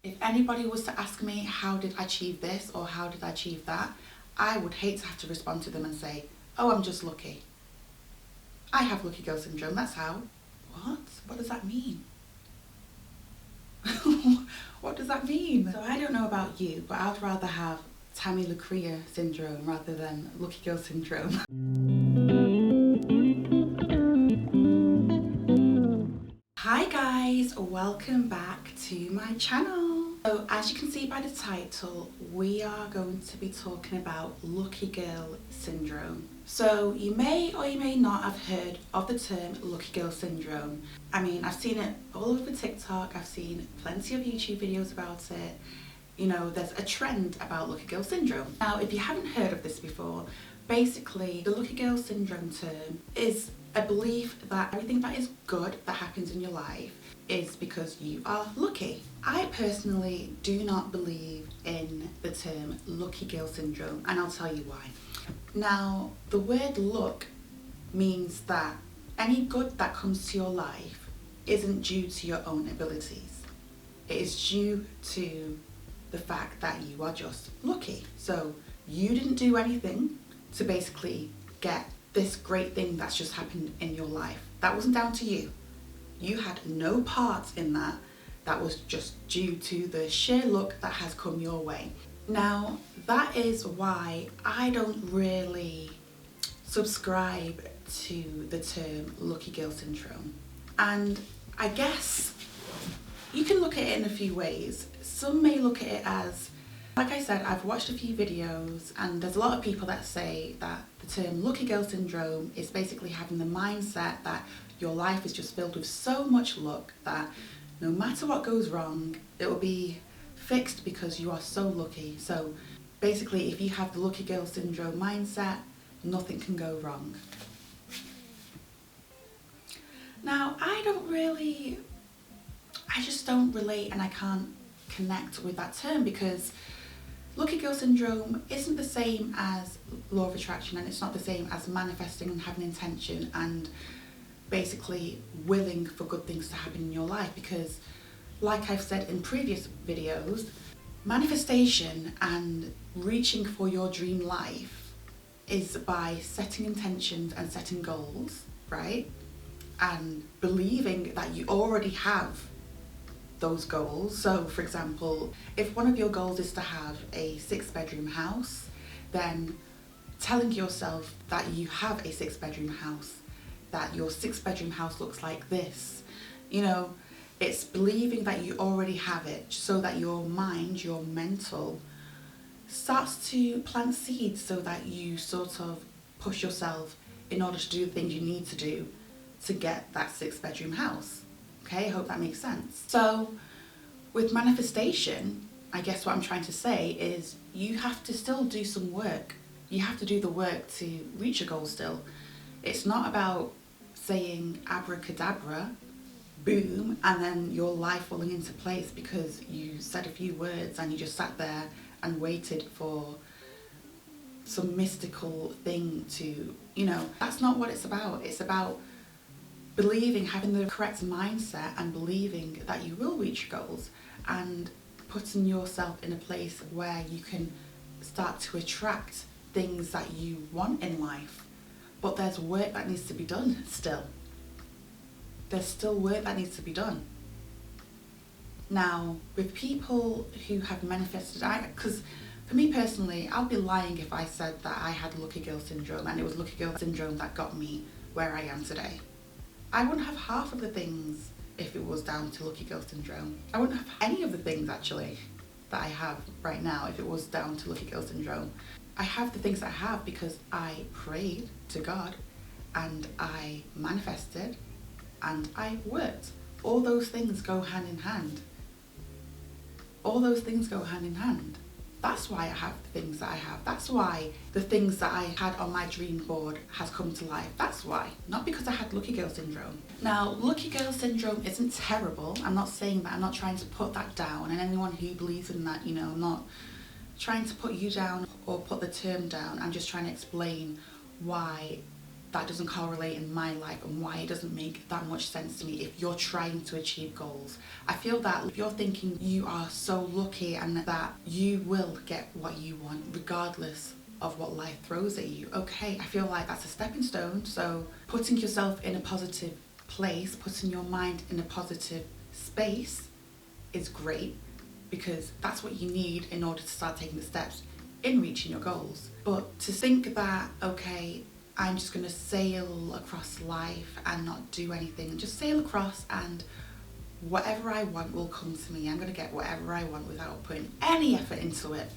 If anybody was to ask me how did I achieve this or how did I achieve that, I would hate to have to respond to them and say, oh, I'm just lucky. I have lucky girl syndrome, that's how. What? What does that mean? What does that mean? So I don't know about you, but I'd rather have Tammy Lucrea syndrome rather than lucky girl syndrome. Hi guys, welcome back to my channel. So as you can see by the title, we are going to be talking about lucky girl syndrome. So you may or you may not have heard of the term lucky girl syndrome. I mean, I've seen it all over TikTok, I've seen plenty of YouTube videos about it. You know, there's a trend about lucky girl syndrome. Now, if you haven't heard of this before, basically the lucky girl syndrome term is a belief that everything that is good that happens in your life is because you are lucky. I personally do not believe in the term lucky girl syndrome, and I'll tell you why. Now, the word luck means that any good that comes to your life isn't due to your own abilities. It is due to the fact that you are just lucky. So you didn't do anything to basically get this great thing that's just happened in your life. That wasn't down to you. You had no part in that. That was just due to the sheer luck that has come your way. Now, that is why I don't really subscribe to the term lucky girl syndrome. And I guess you can look at it in a few ways. Some may look at it as, like I said, I've watched a few videos and there's a lot of people that say that the term lucky girl syndrome is basically having the mindset that your life is just filled with so much luck that no matter what goes wrong, it will be fixed because you are so lucky. So basically, if you have the lucky girl syndrome mindset, nothing can go wrong. Now, I just don't relate and I can't connect with that term because lucky girl syndrome isn't the same as law of attraction, and it's not the same as manifesting and having intention and basically willing for good things to happen in your life, because like I've said in previous videos, manifestation and reaching for your dream life is by setting intentions and setting goals, right? And believing that you already have those goals. So for example, if one of your goals is to have a 6-bedroom house, then telling yourself that you have a 6-bedroom house, that your 6-bedroom house looks like this, you know, it's believing that you already have it so that your mind, your mental, starts to plant seeds so that you sort of push yourself in order to do the things you need to do to get that 6-bedroom house. Okay, I hope that makes sense. So with manifestation, I guess what I'm trying to say is you have to still do some work. You have to do the work to reach a goal still. It's not about saying abracadabra, boom, and then your life falling into place because you said a few words and you just sat there and waited for some mystical thing to, you know, that's not what it's about. It's about believing, having the correct mindset and believing that you will reach your goals and putting yourself in a place where you can start to attract things that you want in life. But there's work that needs to be done still. There's still work that needs to be done. Now, with people who have manifested, because for me personally, I'd be lying if I said that I had lucky girl syndrome and it was lucky girl syndrome that got me where I am today. I wouldn't have half of the things if it was down to lucky girl syndrome. I wouldn't have any of the things actually that I have right now if it was down to lucky girl syndrome. I have the things I have because I prayed to God and I manifested and I worked. All those things go hand in hand. All those things go hand in hand. That's why I have the things that I have. That's why the things that I had on my dream board has come to life. That's why. Not because I had lucky girl syndrome. Now, lucky girl syndrome isn't terrible. I'm not saying that. I'm not trying to put that down. And anyone who believes in that, you know, I'm not trying to put you down or put the term down. I'm just trying to explain why that doesn't correlate in my life and why it doesn't make that much sense to me if you're trying to achieve goals. I feel that if you're thinking you are so lucky and that you will get what you want regardless of what life throws at you, okay, I feel like that's a stepping stone. So putting yourself in a positive place, putting your mind in a positive space is great, because that's what you need in order to start taking the steps in reaching your goals. But to think that, okay, I'm just going to sail across life and not do anything, just sail across and whatever I want will come to me. I'm going to get whatever I want without putting any effort into it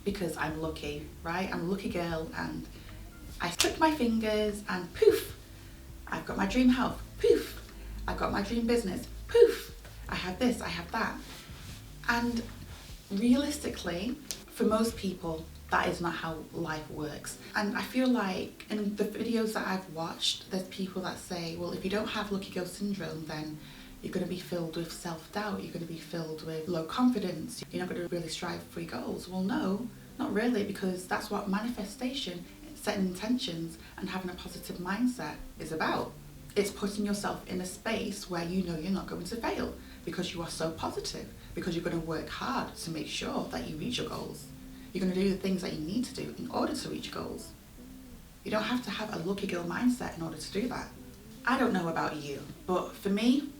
because I'm lucky, right? I'm a lucky girl, and I click my fingers and poof, I've got my dream health, poof, I've got my dream business, poof, I have this, I have that. And realistically, for most people, that is not how life works. And I feel like in the videos that I've watched, there's people that say, well, if you don't have lucky girl syndrome, then you're going to be filled with self-doubt, you're going to be filled with low confidence, you're not going to really strive for your goals. Well, no, not really, because that's what manifestation, setting intentions and having a positive mindset is about. It's putting yourself in a space where you know you're not going to fail because you are so positive, because you're going to work hard to make sure that you reach your goals. You're going to do the things that you need to do in order to reach your goals. You don't have to have a lucky girl mindset in order to do that. I don't know about you, but for me,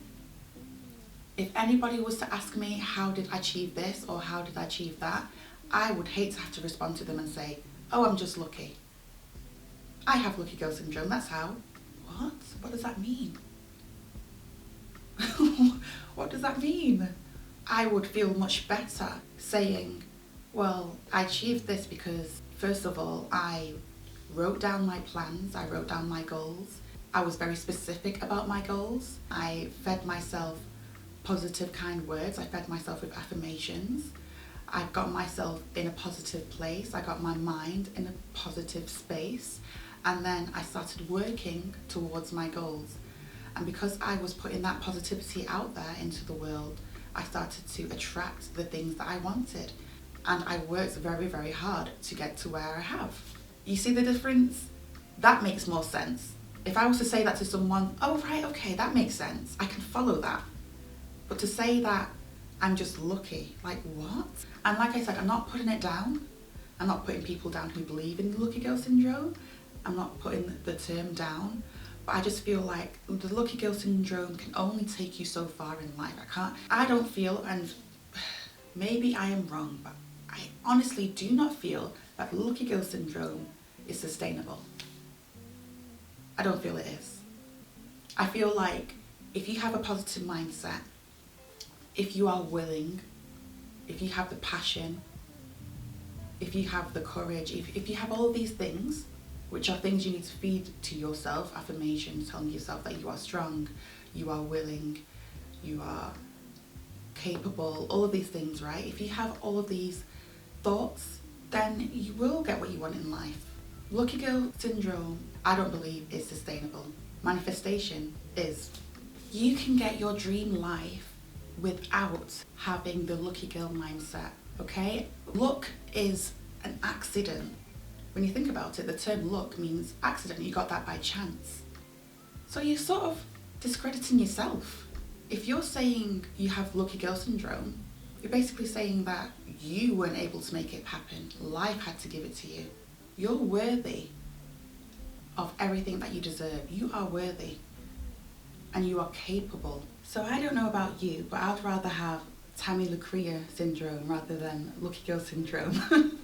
if anybody was to ask me how did I achieve this or how did I achieve that, I would hate to have to respond to them and say, oh, I'm just lucky. I have lucky girl syndrome, that's how. What? What does that mean? What does that mean? I would feel much better saying, well, I achieved this because, first of all, I wrote down my plans, I wrote down my goals. I was very specific about my goals. I fed myself positive, kind words. I fed myself with affirmations. I got myself in a positive place. I got my mind in a positive space. And then I started working towards my goals. And because I was putting that positivity out there into the world, I started to attract the things that I wanted. And I worked very, very hard to get to where I have. You see the difference? That makes more sense. If I was to say that to someone, oh right, okay, that makes sense, I can follow that. But to say that I'm just lucky, like what? And like I said, I'm not putting it down. I'm not putting people down who believe in the lucky girl syndrome. I'm not putting the term down. But I just feel like the lucky girl syndrome can only take you so far in life. I don't feel, and maybe I am wrong, but I honestly do not feel that lucky girl syndrome is sustainable. I don't feel it is. I feel like if you have a positive mindset, if you are willing, if you have the passion, if you have the courage, if you have all of these things, which are things you need to feed to yourself, affirmations, telling yourself that you are strong, you are willing, you are capable, all of these things, right? If you have all of these thoughts, then you will get what you want in life. Lucky girl syndrome, I don't believe is sustainable. Manifestation is. You can get your dream life without having the lucky girl mindset, okay? Luck is an accident. When you think about it, the term luck means accident. You got that by chance. So you're sort of discrediting yourself. If you're saying you have lucky girl syndrome, you're basically saying that you weren't able to make it happen. Life had to give it to you. You're worthy of everything that you deserve. You are worthy and you are capable. So I don't know about you, but I'd rather have Tammy LaCria syndrome rather than lucky girl syndrome.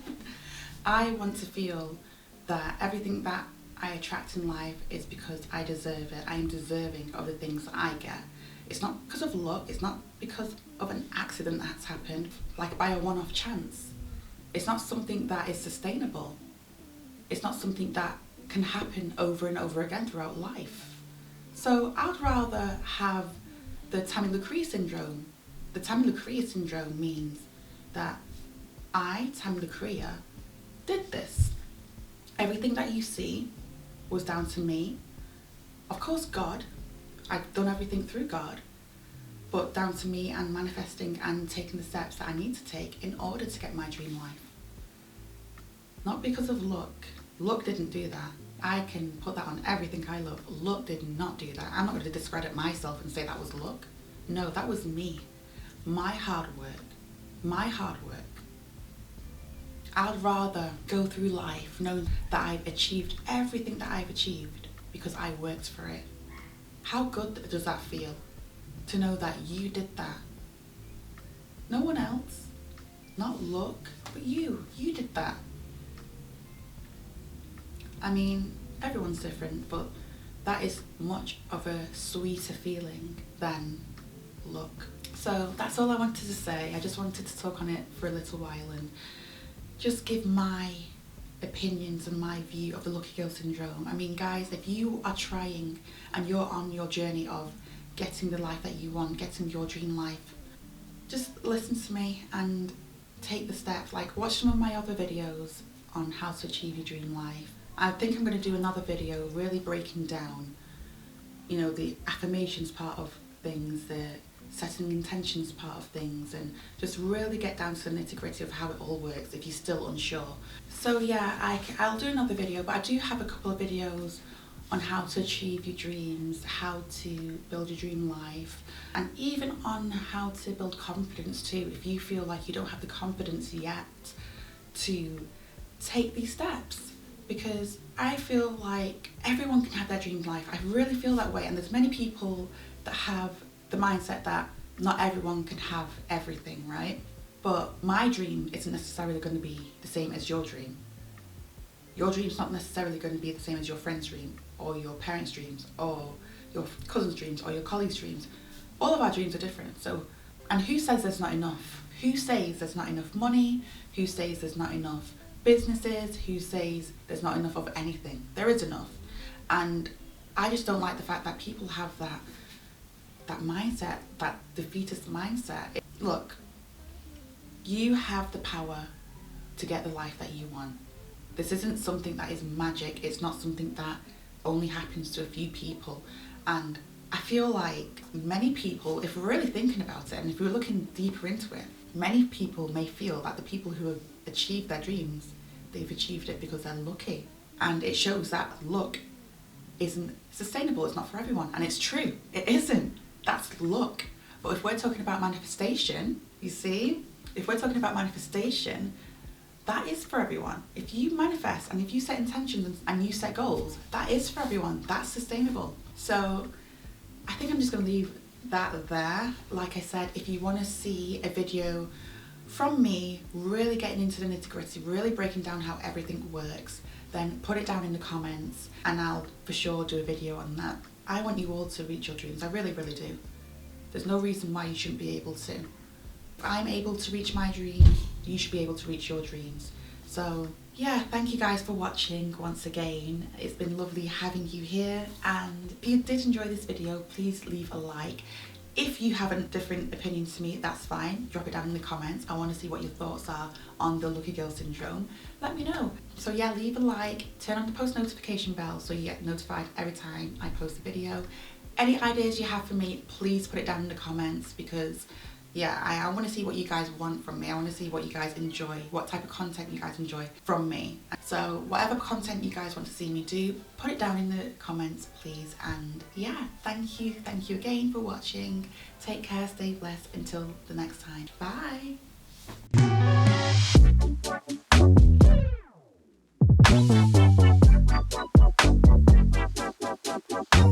I want to feel that everything that I attract in life is because I deserve it. I am deserving of the things that I get. It's not because of luck, it's not because of an accident that's happened, like by a one-off chance. It's not something that is sustainable. It's not something that can happen over and over again throughout life. So I'd rather have the Tammy LaCria syndrome. The Tammy LaCria syndrome means that I, Tammy LaCria, did this. Everything that you see was down to me. Of course, God. I've done everything through God, but down to me and manifesting and taking the steps that I need to take in order to get my dream life. Not because of luck. Luck didn't do that. I can put that on everything I love. Luck did not do that. I'm not going to discredit myself and say that was luck. No, that was me. My hard work. My hard work. I'd rather go through life knowing that I've achieved everything that I've achieved because I worked for it. How good does that feel? To know that you did that. No one else. Not luck, but you did that. I mean, everyone's different, but that is much of a sweeter feeling than luck. So that's all I wanted to say. I just wanted to talk on it for a little while and just give my opinions and my view of the lucky girl syndrome. I mean, guys, if you are trying and you're on your journey of getting the life that you want, getting your dream life, just listen to me and take the steps. Like, watch some of my other videos on how to achieve your dream life. I think I'm going to do another video really breaking down, you know, the affirmations part of things, the setting intentions part of things, and just really get down to the nitty-gritty of how it all works if you're still unsure. So yeah, I'll do another video, but I do have a couple of videos on how to achieve your dreams, how to build your dream life, and even on how to build confidence too, if you feel like you don't have the confidence yet to take these steps. Because I feel like everyone can have their dream life. I really feel that way, and there's many people that have the mindset that not everyone can have everything, right? But my dream isn't necessarily going to be the same as your dream. Your dream's not necessarily going to be the same as your friend's dream, or your parents' dreams, or your cousin's dreams, or your colleagues' dreams. All of our dreams are different. So, and who says there's not enough? Who says there's not enough money? Who says there's not enough businesses? Who says there's not enough of anything? There is enough. And I just don't like the fact that people have that mindset, that defeatist mindset. Look, you have the power to get the life that you want. This isn't something that is magic. It's not something that only happens to a few people. And I feel like many people, if we're really thinking about it and if we're looking deeper into it, many people may feel that the people who have achieved their dreams, they've achieved it because they're lucky. And it shows that luck isn't sustainable. It's not for everyone. And it's true. It isn't. That's luck. But if we're talking about manifestation, you see, if we're talking about manifestation, that is for everyone. If you manifest and if you set intentions and you set goals, that is for everyone. That's sustainable. So I think I'm just going to leave that there. Like I said, if you want to see a video from me really getting into the nitty-gritty, really breaking down how everything works, then put it down in the comments and I'll for sure do a video on that. I want you all to reach your dreams. I really, really do. There's no reason why you shouldn't be able to. If I'm able to reach my dreams, you should be able to reach your dreams. So yeah, thank you guys for watching once again. It's been lovely having you here, and if you did enjoy this video, please leave a like. If you have a different opinion to me, that's fine. Drop it down in the comments. I want to see what your thoughts are on the lucky girl syndrome. Let me know. So yeah, leave a like, turn on the post notification bell so you get notified every time I post a video. Any ideas you have for me, please put it down in the comments, because yeah, I want to see what you guys want from me. I want to see what you guys enjoy, what type of content you guys enjoy from me. So whatever content you guys want to see me do, put it down in the comments, please. And yeah, thank you again for watching. Take care, stay blessed, until the next time. Bye.